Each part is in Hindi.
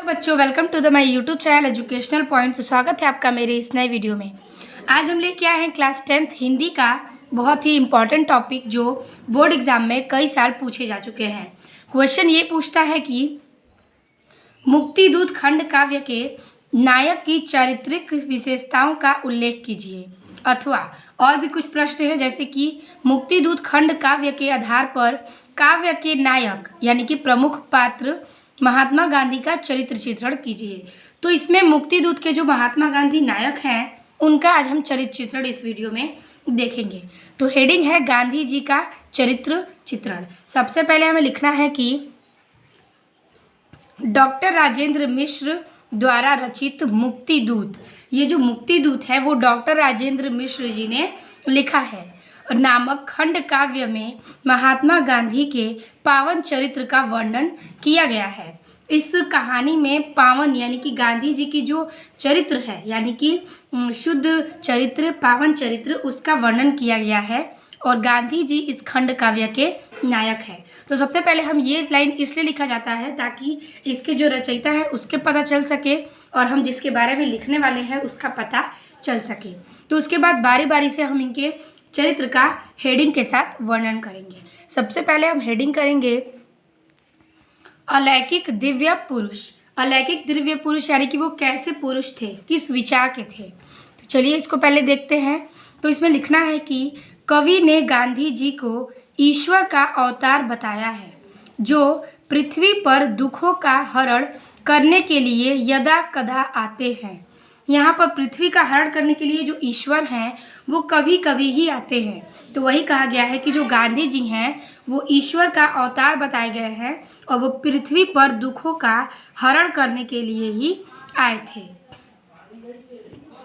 बच्चों, welcome to the my YouTube channel educational point. तो स्वागत है आपका मेरे इस नए वीडियो में। आज हम लेके आए हैं क्लास 10th हिंदी का बहुत ही इम्पॉर्टेंट टॉपिक जो बोर्ड एग्जाम में कई साल पूछे जा चुके हैं। क्वेश्चन ये पूछता है कि मुक्तिदूत खंड काव्य के नायक की चारित्रिक विशेषताओं का उल्लेख कीजिए। अथवा और भी कुछ प्रश्न है, जैसे कि मुक्तिदूत खंड काव्य के आधार पर काव्य के नायक यानी कि प्रमुख पात्र महात्मा गांधी का चरित्र चित्रण कीजिए। तो इसमें मुक्तिदूत के जो महात्मा गांधी नायक हैं उनका आज हम चरित्र चित्रण इस वीडियो में देखेंगे। तो हेडिंग है गांधी जी का चरित्र चित्रण। सबसे पहले हमें लिखना है कि डॉक्टर राजेंद्र मिश्र द्वारा रचित मुक्तिदूत, ये जो मुक्तिदूत है वो डॉक्टर राजेंद्र मिश्र जी ने लिखा है नामक खंड काव्य में महात्मा गांधी के पावन चरित्र का वर्णन किया गया है। इस कहानी में पावन यानी कि गांधी जी की जो चरित्र है यानी कि शुद्ध चरित्र, पावन चरित्र, उसका वर्णन किया गया है और गांधी जी इस खंड काव्य के नायक है। तो सबसे पहले हम ये लाइन इसलिए लिखा जाता है ताकि इसके जो रचयिता है उसके पता चल सके और हम जिसके बारे में लिखने वाले हैं उसका पता चल सके। तो उसके बाद बारी बारी से हम इनके चरित्र का हेडिंग के साथ वर्णन करेंगे। सबसे पहले हम हेडिंग करेंगे अलौकिक दिव्य पुरुष। अलौकिक दिव्य पुरुष यानी कि वो कैसे पुरुष थे, किस विचार के थे। तो चलिए इसको पहले देखते हैं। तो इसमें लिखना है कि कवि ने गांधी जी को ईश्वर का अवतार बताया है जो पृथ्वी पर दुखों का हरण करने के लिए यदा कदा आते हैं। यहाँ पर पृथ्वी का हरण करने के लिए जो ईश्वर हैं वो कभी कभी ही आते हैं। तो वही कहा गया है कि जो गांधी जी हैं वो ईश्वर का अवतार बताए गए हैं और वो पृथ्वी पर दुखों का हरण करने के लिए ही आए थे।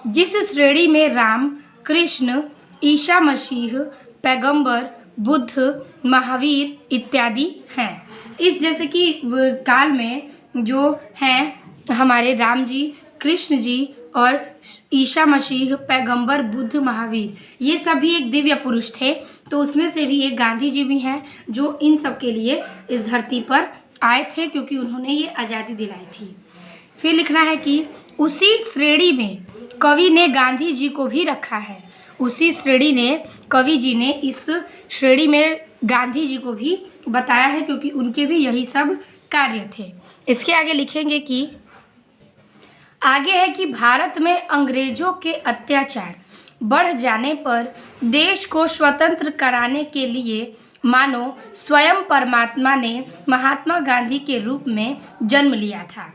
जिस श्रेणी में राम, कृष्ण, ईसा मसीह, पैगंबर, बुद्ध, महावीर इत्यादि हैं। इस जैसे कि काल में जो हैं हमारे राम जी, कृष्ण जी और ईसा मसीह, पैगंबर, बुद्ध, महावीर, ये सभी एक दिव्य पुरुष थे। तो उसमें से भी एक गांधी जी भी हैं जो इन सब के लिए इस धरती पर आए थे क्योंकि उन्होंने ये आज़ादी दिलाई थी। फिर लिखना है कि उसी श्रेणी में कवि ने गांधी जी को भी रखा है। उसी श्रेणी ने कवि जी ने इस श्रेणी में गांधी जी को भी बताया है क्योंकि उनके भी यही सब कार्य थे। इसके आगे लिखेंगे कि आगे है कि भारत में अंग्रेजों के अत्याचार बढ़ जाने पर देश को स्वतंत्र कराने के लिए मानो स्वयं परमात्मा ने महात्मा गांधी के रूप में जन्म लिया था।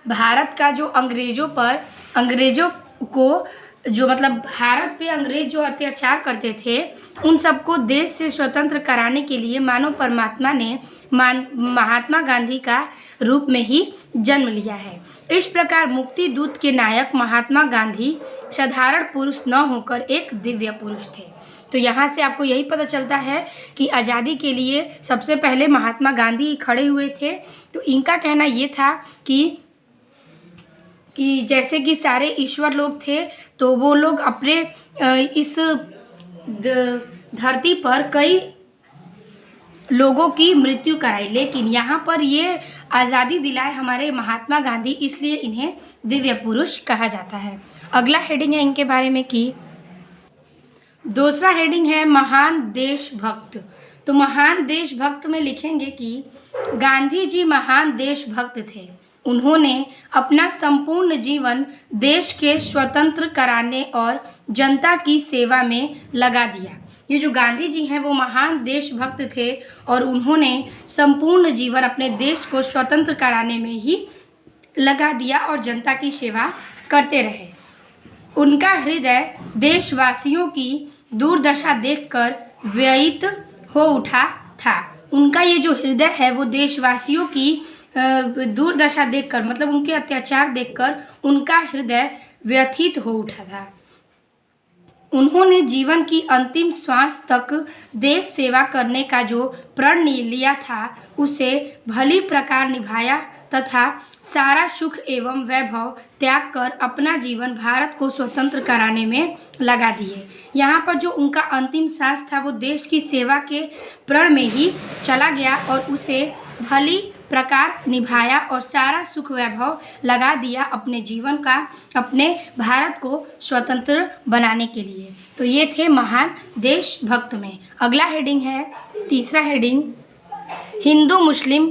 भारत का जो अंग्रेजों को जो मतलब भारत पे अंग्रेज जो अत्याचार करते थे उन सबको देश से स्वतंत्र कराने के लिए मानव परमात्मा ने महात्मा गांधी का रूप में ही जन्म लिया है। इस प्रकार मुक्तिदूत के नायक महात्मा गांधी साधारण पुरुष न होकर एक दिव्य पुरुष थे। तो यहाँ से आपको यही पता चलता है कि आज़ादी के लिए सबसे पहले महात्मा गांधी खड़े हुए थे। तो इनका कहना ये था कि जैसे कि सारे ईश्वर लोग थे तो वो लोग अपने इस धरती पर कई लोगों की मृत्यु कराई, लेकिन यहाँ पर ये आज़ादी दिलाए हमारे महात्मा गांधी, इसलिए इन्हें दिव्य पुरुष कहा जाता है। अगला हेडिंग है इनके बारे में कि दूसरा हेडिंग है महान देशभक्त। तो महान देशभक्त में लिखेंगे कि गांधी जी महान देशभक्त थे। उन्होंने अपना संपूर्ण जीवन देश के स्वतंत्र कराने और जनता की सेवा में लगा दिया। ये जो गांधी जी हैं वो महान देशभक्त थे और उन्होंने संपूर्ण जीवन अपने देश को स्वतंत्र कराने में ही लगा दिया और जनता की सेवा करते रहे। उनका हृदय देशवासियों की दुर्दशा देखकर व्यथित हो उठा था। उनका ये जो हृदय है वो देशवासियों की दुर्दशा देखकर, मतलब उनके अत्याचार देखकर उनका हृदय व्यथित हो उठा था। उन्होंने जीवन की अंतिम श्वास तक देश सेवा करने का जो प्रण लिया था उसे भली प्रकार निभाया तथा सारा सुख एवं वैभव त्याग कर अपना जीवन भारत को स्वतंत्र कराने में लगा दिए। यहाँ पर जो उनका अंतिम सांस था वो देश की सेवा के प्रण में ही चला गया और उसे भली प्रकार निभाया और सारा सुख वैभव लगा दिया अपने जीवन का अपने भारत को स्वतंत्र बनाने के लिए। तो ये थे महान देशभक्त में। अगला हेडिंग है, तीसरा हेडिंग, हिंदू मुस्लिम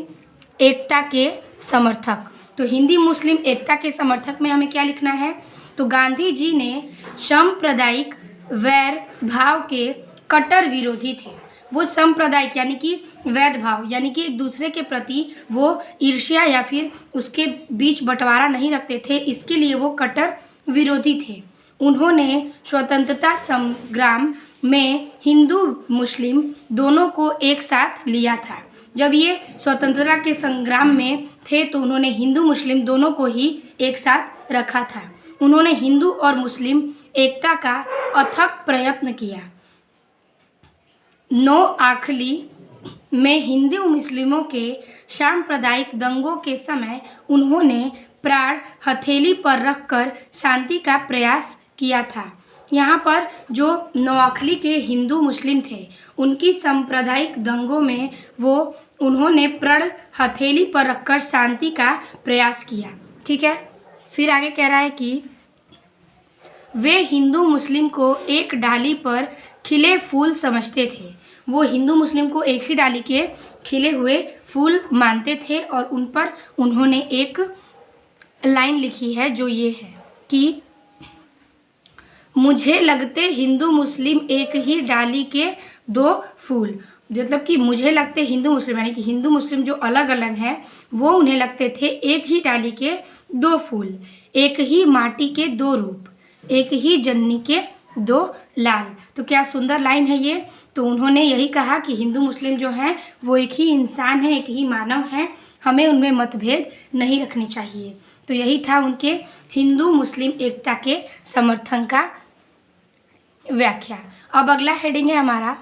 एकता के समर्थक। तो हिंदी मुस्लिम एकता के समर्थक में हमें क्या लिखना है? तो गांधी जी ने सांप्रदायिक वैर भाव के कट्टर विरोधी थे। वो सांप्रदायिक यानी कि वैध भाव यानी कि एक दूसरे के प्रति वो ईर्ष्या या फिर उसके बीच बंटवारा नहीं रखते थे, इसके लिए वो कट्टर विरोधी थे। उन्होंने स्वतंत्रता संग्राम में हिंदू मुस्लिम दोनों को एक साथ लिया था। जब ये स्वतंत्रता के संग्राम में थे तो उन्होंने हिंदू मुस्लिम दोनों को ही एक साथ रखा था। उन्होंने हिंदू और मुस्लिम एकता का अथक प्रयत्न किया। 9 आखली में हिंदू मुस्लिमों के सांप्रदायिक दंगों के समय उन्होंने प्राण हथेली पर रखकर शांति का प्रयास किया था। यहाँ पर जो नौअखली के हिंदू मुस्लिम थे उनकी सांप्रदायिक दंगों में उन्होंने प्रण हथेली पर रखकर शांति का प्रयास किया। ठीक है, फिर आगे कह रहा है कि वे हिंदू मुस्लिम को एक डाली पर खिले फूल समझते थे। वो हिंदू मुस्लिम को एक ही डाली के खिले हुए फूल मानते थे और उन पर उन्होंने एक लाइन लिखी है जो ये है कि मुझे लगते हिंदू मुस्लिम एक ही डाली के 2 फूल। मतलब कि मुझे लगते हिंदू मुस्लिम यानी कि हिंदू मुस्लिम जो अलग अलग हैं वो उन्हें लगते थे एक ही डाली के 2 फूल, एक ही माटी के 2 रूप, एक ही जननी के 2 लाल। तो क्या सुंदर लाइन है ये। तो उन्होंने यही कहा कि हिंदू मुस्लिम जो हैं वो एक ही इंसान है, एक ही मानव हैं, हमें उनमें मतभेद नहीं रखनी चाहिए। तो यही था उनके हिंदू मुस्लिम एकता के समर्थन का व्याख्या। अब अगला हेडिंग है हमारा,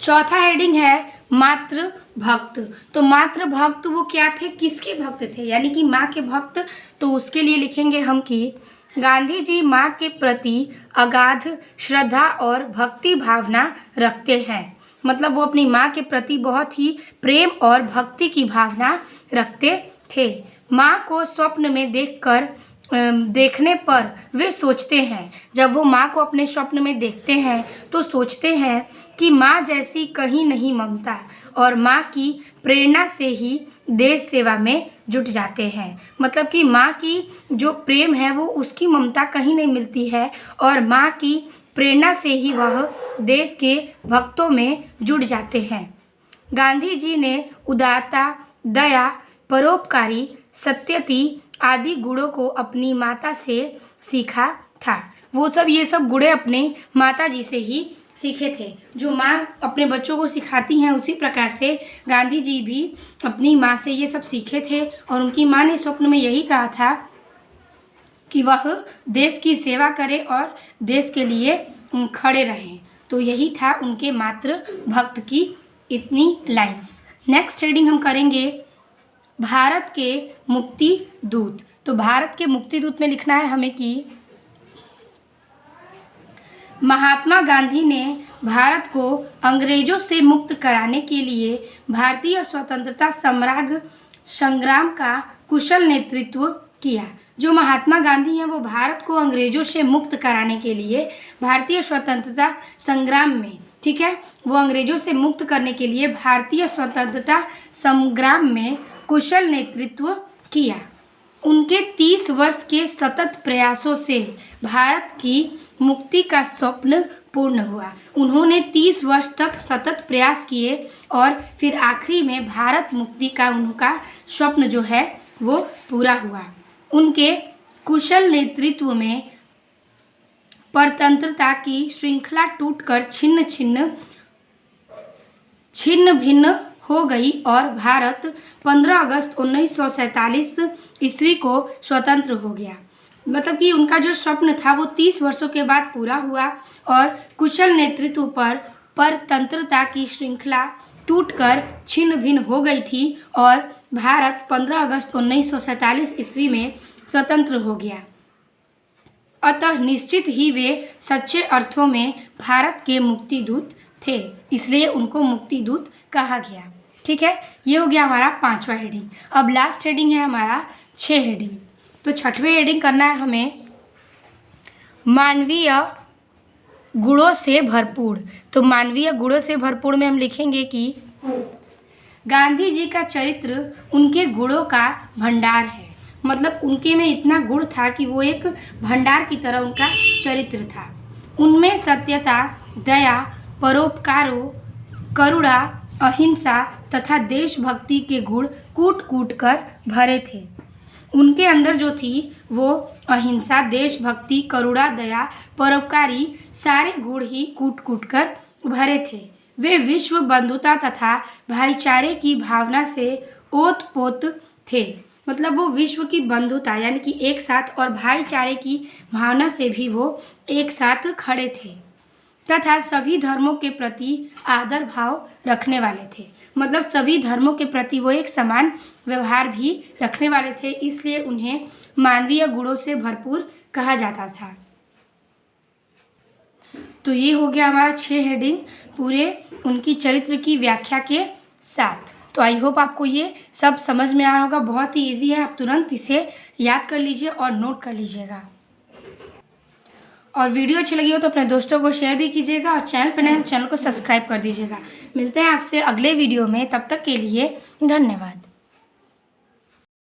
चौथा हेडिंग है मातृ भक्त। तो मातृ भक्त वो क्या थे, किसके भक्त थे, यानी कि माँ के भक्त। तो उसके लिए लिखेंगे हम कि गांधी जी माँ के प्रति अगाध श्रद्धा और भक्ति भावना रखते हैं। मतलब वो अपनी माँ के प्रति बहुत ही प्रेम और भक्ति की भावना रखते थे। माँ को स्वप्न में देखने पर वे सोचते हैं, जब वो माँ को अपने स्वप्न में देखते हैं तो सोचते हैं कि माँ जैसी कहीं नहीं ममता, और माँ की प्रेरणा से ही देश सेवा में जुट जाते हैं। मतलब कि माँ की जो प्रेम है वो उसकी ममता कहीं नहीं मिलती है और माँ की प्रेरणा से ही वह देश के भक्तों में जुट जाते हैं। गांधी जी ने उदारता, दया, परोपकारी, सत्यता आदि गुणों को अपनी माता से सीखा था। वो सब ये सब गुण अपने माता जी से ही सीखे थे। जो माँ अपने बच्चों को सिखाती हैं उसी प्रकार से गांधी जी भी अपनी माँ से ये सब सीखे थे। और उनकी माँ ने स्वप्न में यही कहा था कि वह देश की सेवा करें और देश के लिए खड़े रहें। तो यही था उनके मातृ भक्त की इतनी लाइन्स। नेक्स्ट रीडिंग हम करेंगे भारत के मुक्ति दूत। तो भारत के मुक्ति दूत में लिखना है हमें कि महात्मा गांधी ने भारत को अंग्रेजों से मुक्त कराने के लिए भारतीय स्वतंत्रता संग्राम का कुशल नेतृत्व किया। जो महात्मा गांधी हैं वो भारत को अंग्रेजों से मुक्त कराने के लिए भारतीय स्वतंत्रता संग्राम में, ठीक है, वो अंग्रेजों से मुक्त करने के लिए भारतीय स्वतंत्रता संग्राम में कुशल नेतृत्व किया। उनके 30 वर्ष के सतत प्रयासों से भारत की मुक्ति का स्वप्न पूर्ण हुआ। उन्होंने 30 वर्ष तक सतत प्रयास किए और फिर आखिरी में भारत मुक्ति का उनका स्वप्न जो है वो पूरा हुआ। उनके कुशल नेतृत्व में परतंत्रता की श्रृंखला टूटकर छिन्न भिन्न हो गई और भारत 15 अगस्त 1947 ईस्वी को स्वतंत्र हो गया। मतलब कि उनका जो स्वप्न था वो 30 वर्षों के बाद पूरा हुआ और कुशल नेतृत्व पर परतंत्रता की श्रृंखला टूटकर छिन्न भिन्न हो गई थी और भारत 15 अगस्त 1947 ईस्वी में स्वतंत्र हो गया। अतः निश्चित ही वे सच्चे अर्थों में भारत के मुक्ति दूत थे, इसलिए उनको मुक्ति दूत कहा गया। ठीक है, ये हो गया हमारा 5वां हेडिंग। अब लास्ट हेडिंग है हमारा 6 हेडिंग। तो 6वें हेडिंग करना है हमें मानवीय गुणों से भरपूर। तो मानवीय गुणों से भरपूर में हम लिखेंगे कि गांधी जी का चरित्र उनके गुणों का भंडार है। मतलब उनके में इतना गुण था कि वो एक भंडार की तरह उनका चरित्र था। उनमें सत्यता, दया, परोपकारों, करुणा, अहिंसा तथा देशभक्ति के गुण कूट कूट कर भरे थे। उनके अंदर जो थी वो अहिंसा, देशभक्ति, करुणा, दया, परोपकारी सारे गुण ही कूट कूट कर भरे थे। वे विश्व बंधुता तथा भाईचारे की भावना से ओतप्रोत थे। मतलब वो विश्व की बंधुता यानी कि एक साथ और भाईचारे की भावना से भी वो एक साथ खड़े थे तथा सभी धर्मों के प्रति आदर भाव रखने वाले थे। मतलब सभी धर्मों के प्रति वो एक समान व्यवहार भी रखने वाले थे, इसलिए उन्हें मानवीय गुणों से भरपूर कहा जाता था। तो ये हो गया हमारा 6 हेडिंग पूरे उनकी चरित्र की व्याख्या के साथ। तो आई होप आपको ये सब समझ में आया होगा। बहुत ही ईजी है, आप तुरंत इसे याद कर लीजिए और नोट कर लीजिएगा। और वीडियो अच्छी लगी हो तो अपने दोस्तों को शेयर भी कीजिएगा और चैनल पर नए हैं चैनल को सब्सक्राइब कर दीजिएगा। मिलते हैं आपसे अगले वीडियो में, तब तक के लिए धन्यवाद।